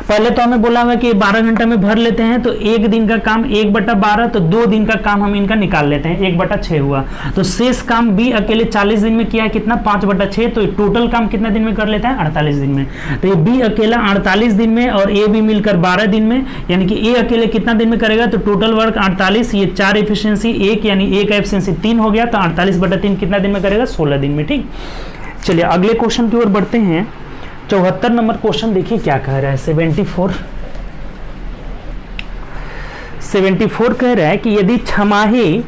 पहले तो हमें बोला हुआ कि 12 घंटा में भर लेते हैं, तो एक दिन का काम 1/12, तो 2 दिन का काम हम इनका निकाल लेते हैं, 1/6 हुआ। तो शेष काम बी अकेले 40 दिन में किया है, कितना 5/6, तो टोटल काम कितने दिन में कर लेता है 48 दिन में। तो ये बी अकेला 48 दिन में और ए भी मिलकर 12 दिन में, यानी कि ए अकेले कितना दिन में करेगा, तो टोटल वर्क 48, ये 4 एफिशिएंसी 1 यानी ए का एफिशिएंसी 3 हो गया, तो 48/3 कितना दिन में करेगा 16 दिन में, ठीक। चलिए अगले क्वेश्चन की ओर बढ़ते हैं। 74 नंबर क्वेश्चन देखिए क्या कह रहा है। 74 कह रहा है कि यदि छमाही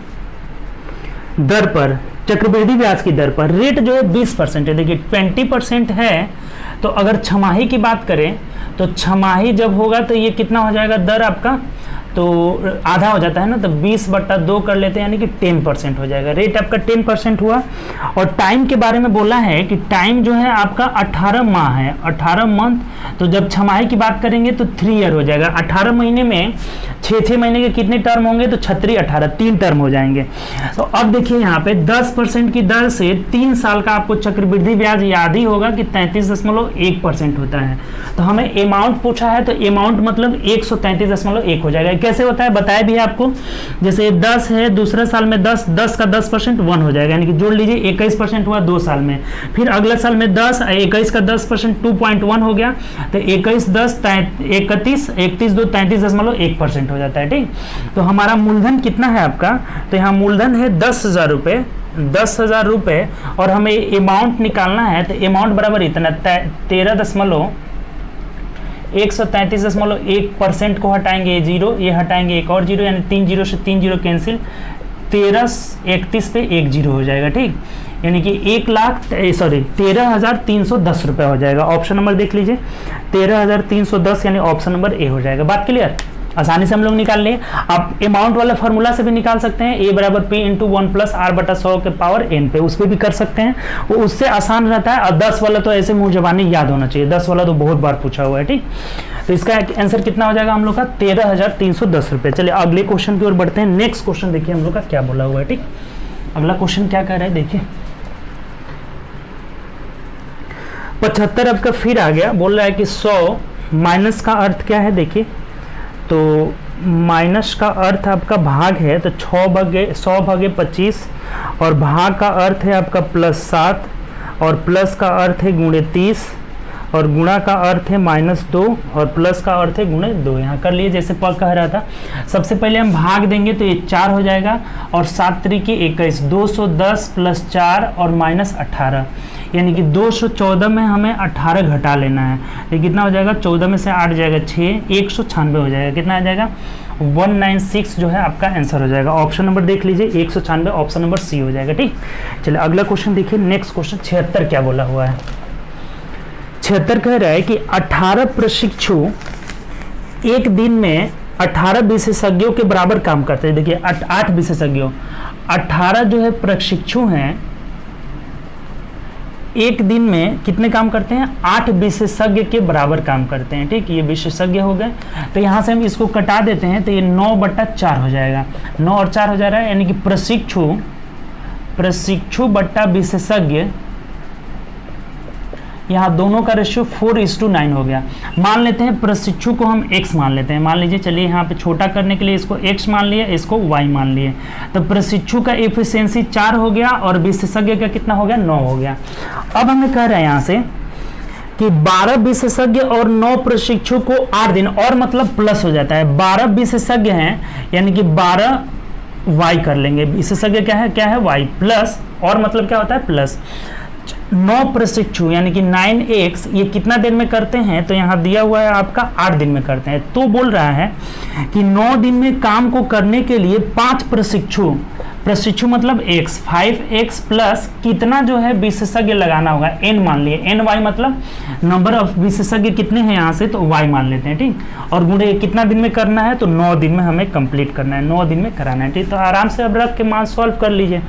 दर पर चक्रवृद्धि ब्याज की दर पर रेट जो है 20% है, देखिए 20% है, तो अगर छमाही की बात करें तो छमाही जब होगा तो ये कितना हो जाएगा दर आपका, तो आधा हो जाता है ना, तो 20/2 कर लेते हैं, यानी कि 10% हो जाएगा। रेट आपका 10% हुआ। और टाइम के बारे में बोला है कि टाइम जो है आपका 18 माह है, 18 मंथ, तो जब छमाही की बात करेंगे तो 3 ईयर हो जाएगा। 18 महीने में 6 महीने के कितने टर्म होंगे, तो 36 18 3 टर्म हो जाएंगे। तो अब देखिए यहाँ पे 10% की दर से 3 साल का आपको चक्रवृद्धि ब्याज याद ही होगा कि 33.1% होता है। तो हमें अमाउंट पूछा है, तो अमाउंट मतलब 133.1 हो जाएगा। कैसे होता है बताया भी है आपको, जैसे 10 है, दूसरे साल में 10 का 10% 1 हो जाएगा, यानी कि जोड़ लीजिए 21% हुआ 2 साल में। फिर अगले साल में 10, 21 का 10% 2.1 हो गया, तो 21 10 31 31 2 33.1% हो जाता है, ठीक। तो हमारा मूलधन कितना है आपका, तो यहाँ मूलधन है 10,000 रुपये, 10,000 रुपये, और हमें अमाउंट निकालना है, तो अमाउंट बराबर इतना 133.1 को हटाएंगे, ये 0, ये हटाएंगे एक और 0, यानी 3 0 से 3 0 कैंसिल, 1331 पे 1 0 हो जाएगा, ठीक। यानी कि 13,310 रुपये हो जाएगा। ऑप्शन नंबर देख लीजिए, 13,310 यानी ऑप्शन नंबर ए हो जाएगा। बात क्लियर, आसानी से हम लोग निकाल लें। आप अमाउंट वाला फॉर्मूला से भी निकाल सकते हैं, A = P × 1+R/100 के पावर n पे, उस पर भी कर सकते हैं, वो उससे आसान रहता है। और 10 वाला तो ऐसे मुंह जबानी याद होना चाहिए, 10 वाला तो बहुत बार पूछा हुआ है, ठीक। तो इसका आंसर कितना हो जाएगा हम लोग का 13,310 रुपये। चलिए अगले क्वेश्चन की ओर बढ़ते हैं। नेक्स्ट क्वेश्चन देखिए हम लोग का क्या बोला हुआ है, ठीक। अगला क्वेश्चन क्या कह रहा है देखिए, 75 आपका फिर आ गया, बोल रहा है कि 100 माइनस का अर्थ क्या है, देखिए तो माइनस का अर्थ आपका भाग है, तो 100/25, और भाग का अर्थ है आपका +7, और प्लस का अर्थ है ×30, और गुणा का अर्थ है -2, और प्लस का अर्थ है ×2। यहाँ कर लिए जैसे कह रहा था। सबसे पहले हम भाग देंगे तो ये 4 हो जाएगा, और 7 3 21, 210 + 4 और -18, यानी कि 214 में हमें 18 घटा लेना है। ये कितना हो जाएगा, 14 में से 8 जाएगा 6, 196 हो जाएगा। कितना आ जाएगा 196 जो है आपका आंसर हो जाएगा। ऑप्शन नंबर देख लीजिए 196, ऑप्शन नंबर सी हो जाएगा, ठीक। चलिए अगला क्वेश्चन देखिए। नेक्स्ट क्वेश्चन 76 क्या बोला हुआ है। 76 कह रहा है कि 18 प्रशिक्षु एक दिन में 18 विशेषज्ञों के बराबर काम करते हैं। देखिए 8 विशेषज्ञों, 18 जो है प्रशिक्षु हैं, एक दिन में कितने काम करते हैं, 8 विशेषज्ञ के बराबर काम करते हैं, ठीक। ये विशेषज्ञ हो गए, तो यहाँ से हम इसको कटा देते हैं, तो ये 9/4 हो जाएगा, 9 और 4 हो जा रहा है, यानी कि प्रशिक्षु बट्टा विशेषज्ञ, यहाँ दोनों का रेशियो 4:9 हो गया। मान लेते हैं प्रशिक्षु को हम x मान लेते हैं, मान लीजिए, चलिए यहाँ पे छोटा करने के लिए इसको x मान लिए, इसको y मान लिए, तो प्रशिक्षु का एफिशिएंसी 4 हो गया और विशेषज्ञ का कितना हो गया 9 हो गया। अब हमें कह रहे हैं यहाँ से कि 12 विशेषज्ञ और 9 प्रशिक्षु को 8 दिन, और मतलब प्लस हो जाता है, 12 विशेषज्ञ हैं यानी कि 12 y कर लेंगे, विशेषज्ञ क्या है y, प्लस, और मतलब क्या होता है प्लस, 9 प्रशिक्षु यानी कि 9x, ये कितना दिन में करते हैं, तो यहाँ दिया हुआ है आपका 8 दिन में करते हैं। तो बोल रहा है कि 9 दिन में काम को करने के लिए 5 प्रशिक्षु मतलब x, 5x प्लस कितना जो है विशेषज्ञ लगाना होगा, n मान लिए, ny मतलब नंबर ऑफ विशेषज्ञ कितने हैं यहाँ से, तो y मान लेते हैं, ठीक। और गुणे कितना दिन में करना है, तो 9 दिन में हमें कंप्लीट करना है, 9 दिन में कराना है, ठीक। तो आराम से अब रख के मान सॉल्व कर लीजिए।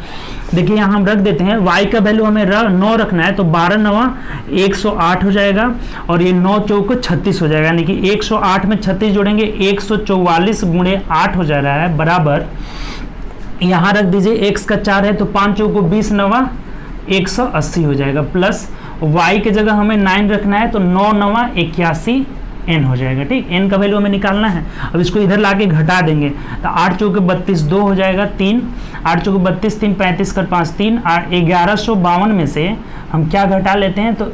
देखिए यहाँ हम रख देते हैं, y का वैल्यू हमें 9 रखना है, तो 12 9 108 हो जाएगा, और ये 9 चौको 36 हो जाएगा, यानी कि 108 में 36 जोड़ेंगे 144 × 8 हो जा रहा है, बराबर यहाँ रख दीजिए, x का 4 है तो 5 चौको 20 9 180 हो जाएगा, प्लस y के जगह हमें 9 रखना है, तो 9 9 81 n हो जाएगा। ठीक, n का वैल्यू हमें निकालना है। अब इसको इधर लाके घटा देंगे तो 8 चौके 32, 2 हो जाएगा 3, 8 चौके 32, 3 35 कर 5 3, 1152 में से हम क्या घटा लेते हैं, तो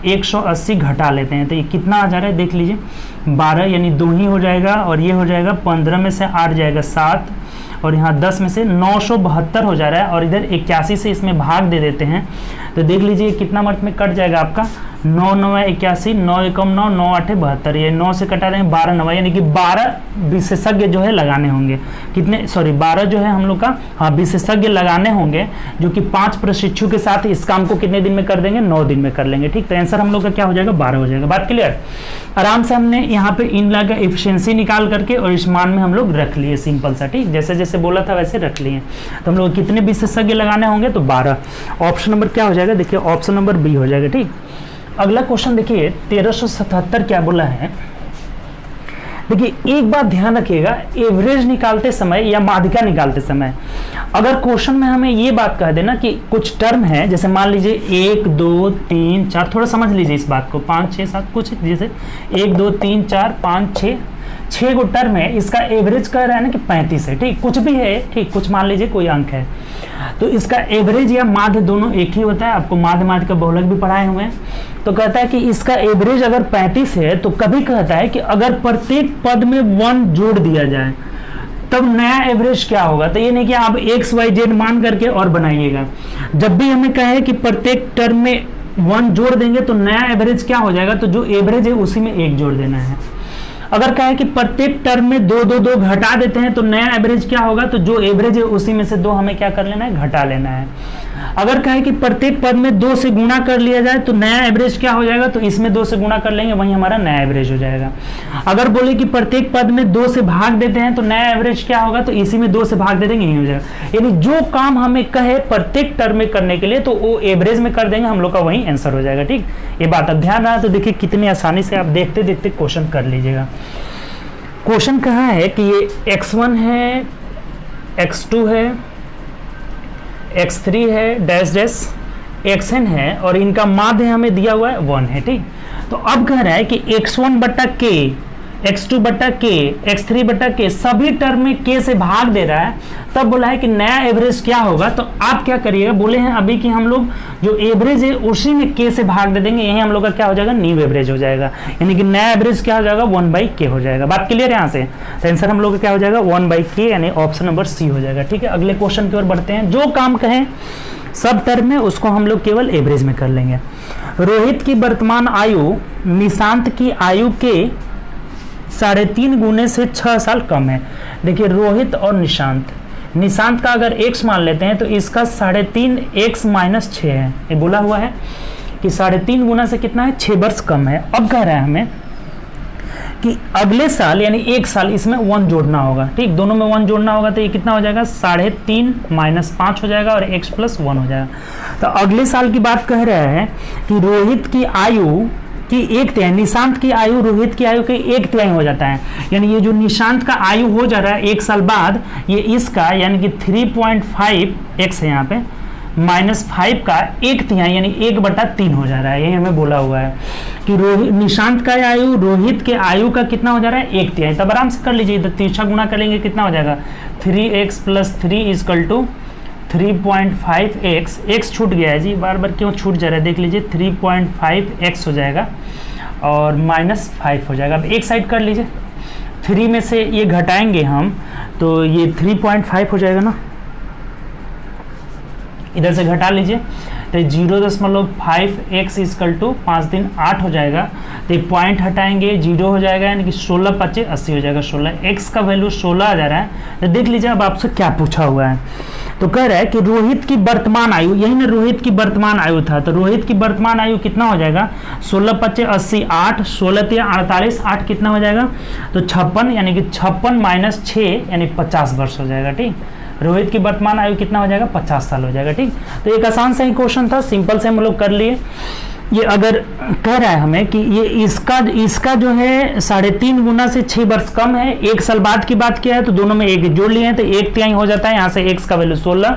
180 घटा लेते हैं, तो ये कितना आ जा रहा है देख लीजिए, 12 यानी 2 ही हो जाएगा, और ये हो जाएगा 15 में से 8 जाएगा 7, और यहाँ 10 में से 972 हो जा रहा है, और इधर 81 से इसमें भाग दे देते हैं, तो देख लीजिए कितना मिनट में कट जाएगा आपका, 9 9 81, 9 एकम 9, 9 8 72, ये 9 से कटा देंगे 12 9, यानी कि 12 विशेषज्ञ जो है लगाने होंगे। कितने, सॉरी 12 जो है हम लोग का, हाँ, विशेषज्ञ लगाने होंगे, जो कि 5 प्रशिक्षु के साथ इस काम को कितने दिन में कर देंगे, 9 दिन में कर लेंगे। ठीक, तो आंसर हम लोग का क्या हो जाएगा, 12 हो जाएगा। बात क्लियर। आराम से हमने यहाँ पे इन लॉ का एफिशिएंसी निकाल करके और इस मान में हम लोग रख लिए, सिंपल सा। ठीक, जैसे जैसे बोला था वैसे रख लिए। तो हम लोग कितने विशेषज्ञ लगाने होंगे, तो 12। ऑप्शन नंबर क्या हो जाएगा, देखिए ऑप्शन नंबर बी हो जाएगा। ठीक, अगला क्वेश्चन देखिए 1377 क्या बोला है। देखिए एक बात ध्यान रखिएगा, एवरेज निकालते समय या माध्यिका निकालते समय अगर क्वेश्चन में हमें ये बात कह देना कि कुछ टर्म है, जैसे मान लीजिए 1 2 3 4, थोड़ा समझ लीजिए इस बात को, 5 6 7 कुछ, जैसे 1 2 3 4 5 6 गो टर्म है, इसका एवरेज कह रहा है ना कि 35 है। ठीक, कुछ भी है, ठीक, कुछ मान लीजिए कोई अंक है, तो इसका एवरेज या माध्य दोनों एक ही होता है। आपको माध्य का बहुलक भी पढ़ाए हुए हैं। तो कहता है कि इसका एवरेज अगर 35 है, तो कभी कहता है कि अगर प्रत्येक पद में 1 जोड़ दिया जाए तब नया एवरेज क्या होगा। तो ये नहीं कि आप एक्स वाई जेड मान करके और बनाइएगा। जब भी हमें कहे कि प्रत्येक टर्म में 1 जोड़ देंगे तो नया एवरेज क्या हो जाएगा, तो जो एवरेज है उसी में 1 जोड़ देना है। अगर कहे कि प्रत्येक टर्म में 2 2 2 घटा देते हैं तो नया एवरेज क्या होगा, तो जो एवरेज है उसी में से 2 हमें क्या कर लेना है, घटा लेना है। अगर कहे कि प्रत्येक पद में 2 से गुणा कर लिया जाए तो नया एवरेज क्या हो जाएगा, तो इसमें 2 से गुणा कर लेंगे, वही हमारा नया एवरेज हो जाएगा। अगर बोले कि प्रत्येक पद में 2 से भाग देते हैं तो नया एवरेज क्या होगा, तो इसी में 2 से भाग दे देंगे, यही हो जाएगा। यानी जो काम हमें कहे प्रत्येक टर्म में करने के लिए तो वो एवरेज में कर देंगे, हम लोग का वही आंसर हो जाएगा। ठीक, ये बात अब ध्यान रहा तो देखिए कितनी आसानी से आप देखते देखते क्वेश्चन कर लीजिएगा। क्वेश्चन कहाँ है कि ये x1 है, x2 है, x3 है, डैश डैश xn है, और इनका माध्य हमें दिया हुआ है 1 है। ठीक, तो अब कह रहा है कि x1 बटा k, x2 बटा k, x3 बटा k सभी टर्म में k से भाग दे रहा है, तब बोला है कि नया एवरेज क्या होगा। तो आप क्या करिएगा, बोले हैं अभी कि हम लोग जो एवरेज है उसी में k से भाग दे देंगे, यही हम लोग का क्या हो जाएगा, न्यू एवरेज हो जाएगा। यानी कि नया एवरेज क्या हो जाएगा, 1/k हो जाएगा। बात क्लियर है यहाँ से। तो आंसर हम लोग का क्या हो जाएगा, 1/k, यानी ऑप्शन नंबर सी हो जाएगा। ठीक है, अगले क्वेश्चन की ओर बढ़ते हैं। जो काम कहें सब टर्म में उसको हम लोग केवल एवरेज में कर लेंगे। रोहित की वर्तमान आयु निशांत की आयु के 3.5 गुने से 6 साल कम है। देखिए रोहित और निशांत का अगर x मान लेते हैं तो इसका 3.5 x - 6 है। ये बोला हुआ है कि 3.5 गुना से कितना है, 6 वर्ष कम है। अब कह रहा है हमें कि अगले साल यानी 1 साल इसमें 1 जोड़ना होगा। ठीक, दोनों में 1 जोड़ना होगा तो ये कितना हो जाएगा, 3.5 - 5 हो जाएगा और x + 1 हो जाएगा। तो अगले साल की बात कह रहा है कि रोहित की आयु कि 1/3, निशांत की आयु रोहित की आयु के 1/3 हो जाता है। यानी ये जो निशांत का आयु हो जा रहा है 1 साल बाद, ये इसका यानी कि 3.5 x है यहाँ पे -5 का 1/3 यानी 1/3 हो जा रहा है। यही हमें बोला हुआ है कि निशांत का आयु रोहित के आयु का कितना हो जा रहा है, 1/3। तब आराम से कर लीजिए, इधर तिरछा गुणा करेंगे कितना हो जाएगा, 3x + 3 = 3.5x। x छूट गया है जी, बार बार क्यों छूट जा रहा है देख लीजिए, 3.5x हो जाएगा और -5 हो जाएगा। अब एक साइड कर लीजिए, 3 में से ये घटाएंगे हम तो ये 3.5 हो जाएगा ना, इधर से घटा लीजिए तो 0.5x = 5 दिन 8 हो जाएगा। तो ये पॉइंट हटाएंगे 0 हो जाएगा, यानी कि 16 × 5 = 80 हो जाएगा। 16 x का वैल्यू 16 आ जा रहा है। तो देख लीजिए अब आपसे क्या पूछा हुआ है। तो कह रहा है कि रोहित की वर्तमान आयु, यही ना रोहित की वर्तमान आयु था, तो रोहित की वर्तमान आयु कितना हो जाएगा, 16 × 5 = 80, 8 16 × 3 = 48, 8 कितना हो जाएगा, तो 56, यानी कि 56 - 6 यानी 50 वर्ष हो जाएगा। ठीक, रोहित की वर्तमान आयु कितना हो जाएगा, 50 साल हो जाएगा। ठीक, तो एक आसान सा ही क्वेश्चन था, सिंपल से हम लोग कर लिए। ये अगर कह रहा है हमें कि ये इसका जो है 3.5 गुना से 6 वर्ष कम है, 1 साल बाद की बात किया है तो दोनों में एक जोड़ लिए हैं तो 1/3 हो जाता है। यहाँ से x का वैल्यू 16,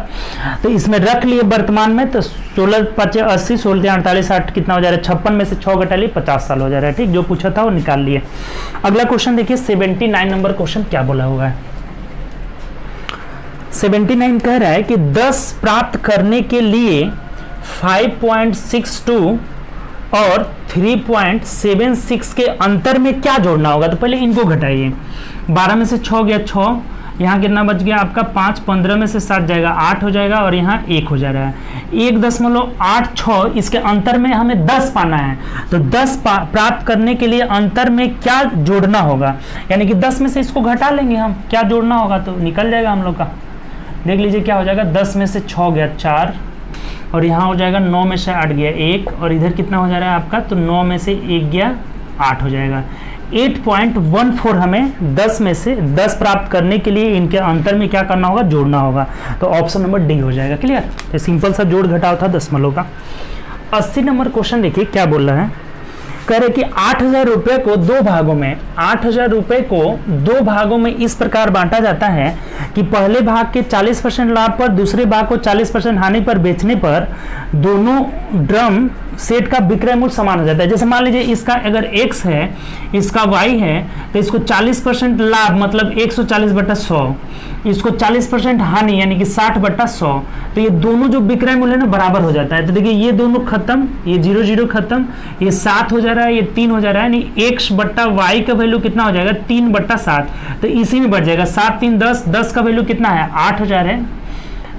तो इसमें रख लिए वर्तमान में, तो 16 5 80, 16 48 8 कितना हो जा रहा है 56 में से 6 घटा लिए 50 साल हो जा रहा है। ठीक, जो पूछा था वो निकाल लिए। अगला क्वेश्चन देखिए 79 नंबर क्वेश्चन क्या बोला हुआ है। 79 कह रहा है कि 10 प्राप्त करने के लिए 5.62 और 3.76 के अंतर में क्या जोड़ना होगा। तो पहले इनको घटाइए, 12 में से 6 गया 6, यहाँ कितना बच गया आपका 5, 15 में से 7 जाएगा 8 हो जाएगा और यहाँ 1 हो जा रहा है 1.86। इसके अंतर में हमें 10 पाना है, तो 10 प्राप्त करने के लिए अंतर में क्या जोड़ना होगा, यानी कि 10 में से इसको घटा लेंगे हम, क्या जोड़ना होगा तो निकल जाएगा हम लोग का। देख लीजिए क्या हो जाएगा, 10 में से 6 गया 4 और यहाँ हो जाएगा 9 में से 8 गया 1 और इधर कितना हो जा रहा है आपका, तो 9 में से 1 गया 8 हो जाएगा। 8.14 हमें 10 में से 10 प्राप्त करने के लिए इनके अंतर में क्या करना होगा, जोड़ना होगा। तो ऑप्शन नंबर डी हो जाएगा। क्लियर, ये सिंपल सा जोड़ घटाव था दशमलव का। 80 नंबर क्वेश्चन देखिए क्या बोल रहा है। कह रहे कि 8,000 रुपये को 2 भागों में 8,000 रुपये को 2 भागों में इस प्रकार बांटा जाता है कि पहले भाग के 40% लाभ पर, दूसरे भाग को 40% हानि पर बेचने पर दोनों ड्रम सेट का विक्रय मूल्य समान हो जाता है। जैसे मान लीजिए इसका अगर x है, इसका y है, तो इसको 40% लाभ मतलब 140/100, इसको 40% हानि यानी कि 60/100, तो ये दोनों जो विक्रय मूल्य है ना बराबर हो जाता है। तो देखिए ये दोनों खत्म, ये 0 0 खत्म, ये 7 हो जा रहा है, ये 3 हो जा रहा है, यानी x/y का वैल्यू कितना हो जाएगा 3/7, तो इसी में बढ़ जाएगा 7 3 10, 10 का वैल्यू कितना है 8,000 है,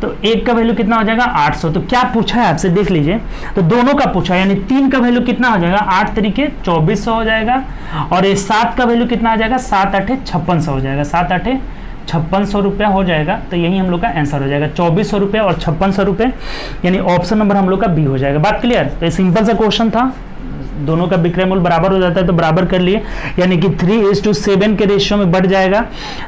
तो 1 का वैल्यू कितना हो जाएगा 800। तो क्या पूछा है आपसे देख लीजिए, तो दोनों का पूछा है, यानी 3 का वैल्यू कितना हो जाएगा 8 तरीके 2400 हो जाएगा और ये 7 का वैल्यू कितना आ जाएगा 7 8 5600 हो जाएगा, 7 8 5600 रुपया हो जाएगा। तो यही हम लोग का आंसर हो जाएगा 2400 रुपये और 5600 रुपये, यानी ऑप्शन नंबर हम लोग का बी हो जाएगा। बात क्लियर। तो ये सिंपल सा क्वेश्चन था, दोनों का विक्रय मूल्य बराबर हो जाता है तो बराबर कर लिए, यानी कि 3:7 के रेशियो में बढ़ जाएगा।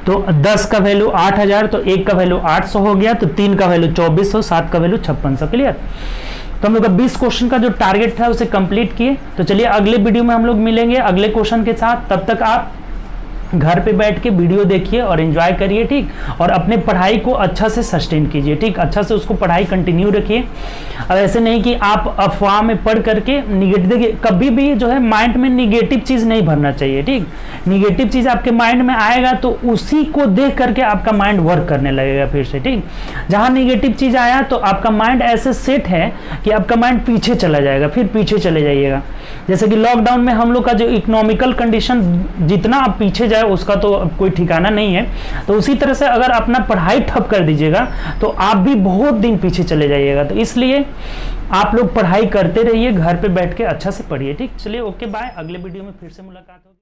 तो 10 का वैल्यू 8,000, तो 1 का वैल्यू 800 हो गया, तो 3 का वैल्यू 2400, 7 का वैल्यू 5600। क्लियर। तो हम लोग का 20 क्वेश्चन का जो टारगेट था उसे कंप्लीट किए। तो चलिए अगले वीडियो में हम लोग मिलेंगे अगले क्वेश्चन के साथ। तब तक आप घर पे बैठ के वीडियो देखिए और एंजॉय करिए, ठीक, और अपने पढ़ाई को अच्छा से सस्टेन कीजिए, ठीक, अच्छा से उसको पढ़ाई कंटिन्यू रखिए। अब ऐसे नहीं कि आप अफवाह में पढ़ करके निगेटिव, देखिए कभी भी जो है माइंड में निगेटिव चीज़ नहीं भरना चाहिए, ठीक। निगेटिव चीज़ आपके माइंड में आएगा तो उसी को देख करके आपका माइंड वर्क करने लगेगा फिर से, ठीक। जहाँ निगेटिव चीज़ आया तो आपका माइंड ऐसे सेट है कि आपका माइंड पीछे चला जाएगा, फिर पीछे चले जाइएगा। जैसे कि लॉकडाउन में हम लोग का जो इकोनॉमिकल कंडीशन जितना आप पीछे जाए उसका तो कोई ठिकाना नहीं है, तो उसी तरह से अगर अपना पढ़ाई ठप कर दीजिएगा तो आप भी बहुत दिन पीछे चले जाइएगा। तो इसलिए आप लोग पढ़ाई करते रहिए, घर पे बैठ के अच्छा से पढ़िए, ठीक। चलिए ओके बाय, अगले वीडियो में फिर से मुलाकात होगी।